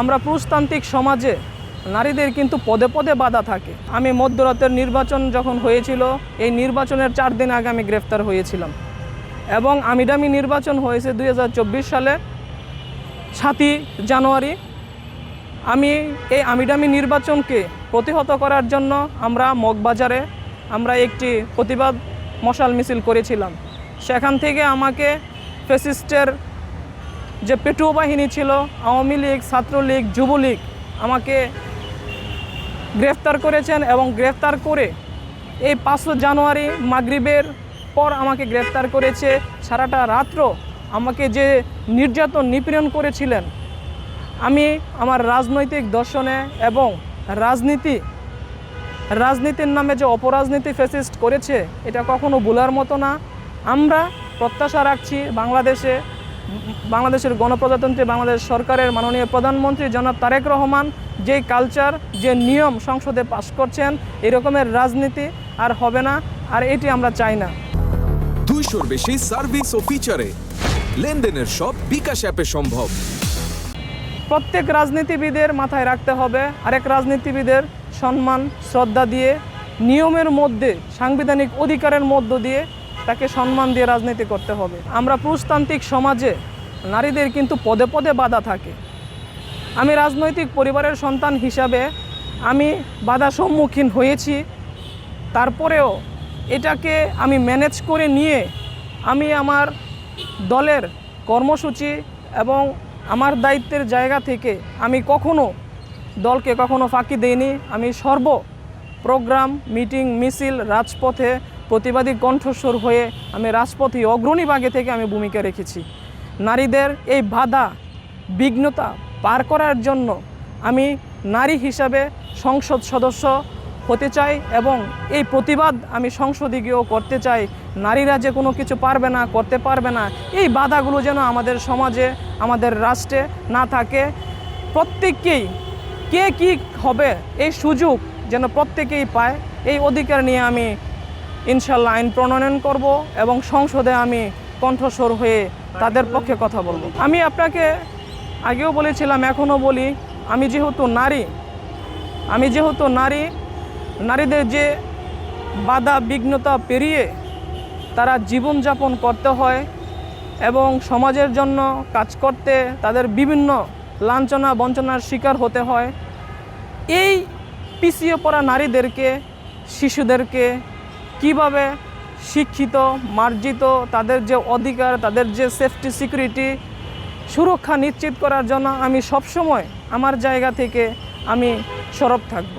আমরা পুরুষতান্ত্রিক সমাজে নারীদের কিন্তু পদে পদে বাধা থাকে। আমি মধ্যরাতের নির্বাচন যখন হয়েছিল, এই নির্বাচনের 4 দিন আগে আমি গ্রেফতার হয়েছিলাম এবং আমিডামি নির্বাচন হয়েছে 2024 সালে 7ই জানুয়ারি। আমি এই আমিডামি নির্বাচনকে প্রতিহত করার জন্য আমরা মগবাজারে একটি প্রতিবাদ মশাল মিছিল করেছিলাম। সেখান থেকে আমাকে ফ্যাসিস্টের যে পেটুয়া বাহিনী ছিল, আওয়ামী লীগ, ছাত্রলীগ, যুবলীগ, আমাকে গ্রেফতার করেছেন এবং গ্রেফতার করে এই 5 জানুয়ারি মাগরিবের পর আমাকে গ্রেফতার করেছে। সারাটা রাত্র আমাকে যে নির্যাতন নিপীড়ন করেছিলেন, আমি আমার রাজনৈতিক দর্শনে এবং রাজনীতির নামে যে অপরাজনীতি ফ্যাসিস্ট করেছে, এটা কখনো ভোলার মতো না। আমরা প্রত্যাশা রাখছি বাংলাদেশের গণপ্রজাতন্ত্রী বাংলাদেশ সরকারের মাননীয় প্রধানমন্ত্রী জনাব তারেক রহমান যে কালচার, যে নিয়ম সংসদে পাশ করছেন, এরকমের রাজনীতি আর হবে না, আর এটি আমরা চাই না। 200-র বেশি সার্ভিস ও ফিচারে লেনদেনের সব বিকাশ অ্যাপে সম্ভব। প্রত্যেক রাজনীতিবিদের মাথায় রাখতে হবে, আরেক রাজনীতিবিদের সম্মান শ্রদ্ধা দিয়ে, নিয়মের মধ্যে, সাংবিধানিক অধিকারের মধ্য দিয়ে তাকে সম্মান দিয়ে রাজনীতি করতে হবে। আমরা পুরুষতান্ত্রিক সমাজে নারীদের কিন্তু পদে পদে বাধা থাকে। আমি রাজনৈতিক পরিবারের সন্তান হিসাবে আমি বাধা সম্মুখীন হয়েছি, তারপরেও এটাকে আমি ম্যানেজ করে নিয়ে আমি আমার দলের কর্মসূচি এবং আমার দায়িত্বের জায়গা থেকে আমি দলকে কখনো ফাঁকি দেইনি। আমি প্রোগ্রাম, মিটিং, মিছিল, রাজপথে প্রতিবাদী কণ্ঠস্বর হয়ে আমি রাজপথে অগ্রণী ভাগে থেকে আমি ভূমিকা রেখেছি। নারীদের এই বাধা বিঘ্নতা পার করার জন্য আমি নারী হিসাবে সংসদ সদস্য হতে চাই এবং এই প্রতিবাদ আমি সংসদে গিয়েও করতে চাই। নারীরা যে কোনো কিছু পারবে না, করতে পারবে না, এই বাধাগুলো যেন আমাদের সমাজে, আমাদের রাষ্ট্রে না থাকে। প্রত্যেককেই কে কী হবে এই সুযোগ যেন প্রত্যেকেই পায়, এই অধিকার নিয়ে আমি ইনশাল্লাহ আইন প্রণয়ন করব এবং সংসদে আমি কণ্ঠস্বর হয়ে তাদের পক্ষে কথা বলবো। আমি আপনাকে আগেও বলেছিলাম, এখনও বলি, আমি যেহেতু নারী, নারীদের যে বাধা বিঘ্নতা পেরিয়ে তারা জীবনযাপন করতে হয় এবং সমাজের জন্য কাজ করতে তাদের বিভিন্ন লাঞ্ছনা বঞ্চনার শিকার হতে হয়। এই পিছিয়ে পড়া নারীদেরকে, শিশুদেরকে কিভাবে শিক্ষিত, মার্জিত, তাদের যে অধিকার, তাদের যে সেফটি সিকিউরিটি সুরক্ষা নিশ্চিত করার জন্য আমি সবসময় আমার জায়গা থেকে আমি সরব থাকব।